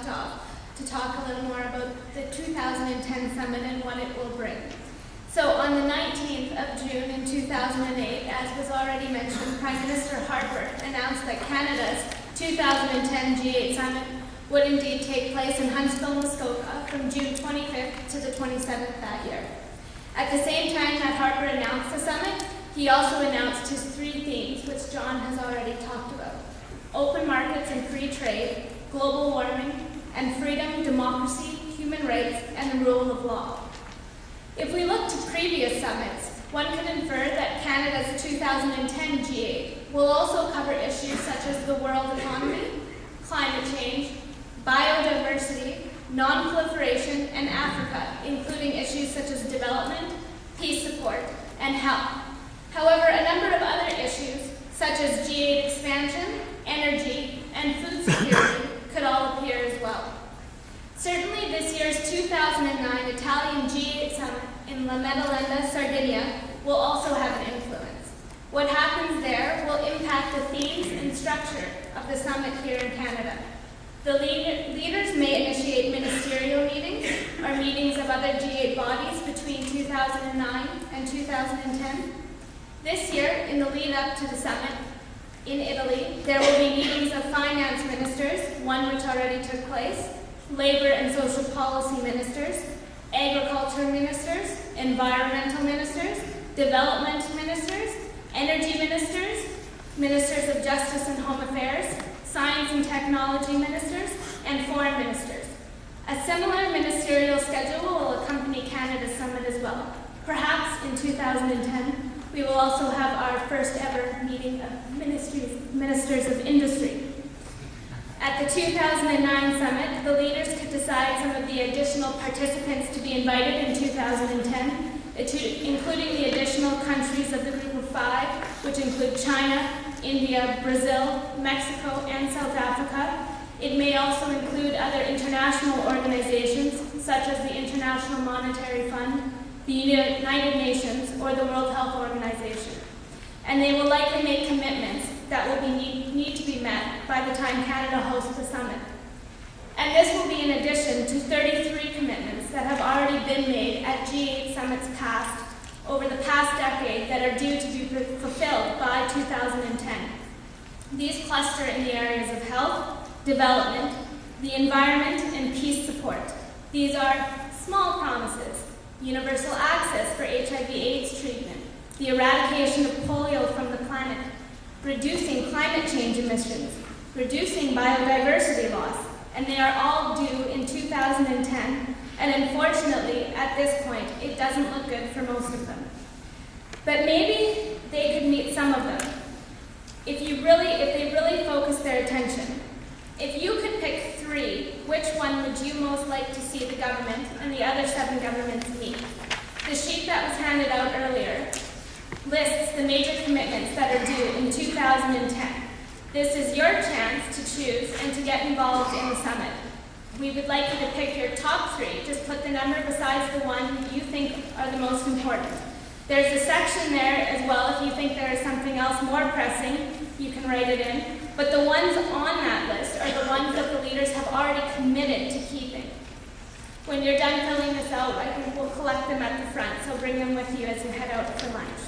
jumped off to talk a little more about the 2010 summit and what it will bring. So on the 19th of June in 2008, as was already mentioned, Prime Minister Harper announced that Canada's 2010 G8 summit would indeed take place in Huntsville, Muskoka from June 25th to the 27th that year. At the same time that Harper announced the summit, he also announced his 3 themes, which John has already talked about: open markets and free trade, global warming, and freedom, democracy, human rights, and the rule of law. If we look to previous summits, one can infer that Canada's 2010 G8 will also cover issues such as the world economy, climate change, biodiversity, non-proliferation, and Africa, including issues such as development, peace support, and health. However, a number of other issues, such as G8 expansion, energy, and food security, could all appear as well. Certainly, this year's 2009 Italian G8 summit in La Maddalena, Sardinia, will also have an influence. What happens there will impact the themes and structure of the summit here in Canada. The leaders may initiate ministerial meetings or meetings of other G8 bodies between 2009 and 2010. This year, in the lead up to the summit in Italy, there will be meetings of finance ministers, one which already took place, labor and social policy ministers, agriculture ministers, environmental ministers, development ministers, energy ministers, ministers of justice and home affairs, science and technology ministers, and foreign ministers. A similar ministerial schedule will accompany Canada's summit as well. Perhaps in 2010, we will also have our first ever meeting of ministers of industry. At the 2009 summit, the leaders could decide some of the additional participants to be invited in 2010, including the additional countries of the Group of 5, which include China, India, Brazil, Mexico, and South Africa. It may also include other international organizations, such as the International Monetary Fund, the United Nations, or the World Health Organization. And they will likely make commitments that will need to be met by the time Canada hosts the summit. And this will be in addition to 33 commitments that have already been made at G8 summits past over the past decade that are due to be fulfilled by 2010. These cluster in the areas of health, development, the environment, and peace support. These are small promises: universal access for HIV/AIDS treatment, the eradication of polio from the planet, reducing climate change emissions, reducing biodiversity loss, and they are all due in 2010, and unfortunately, at this point, it doesn't look good for most of them. But maybe they could meet some of them, if they really focus their attention. If you could pick 3, which one would you most like to see the government and the other 7 governments meet? The sheet that was handed out earlier lists the major commitments that are due in 2010. This is your chance to choose and to get involved in the summit. We would like you to pick your top 3. Just put the number besides the one you think are the most important. There's a section there as well if you think there is something else more pressing, you can write it in. But the ones on that list are the ones that the leaders have already committed to keeping. When you're done filling this out, I think we'll collect them at the front, so bring them with you as you head out for lunch.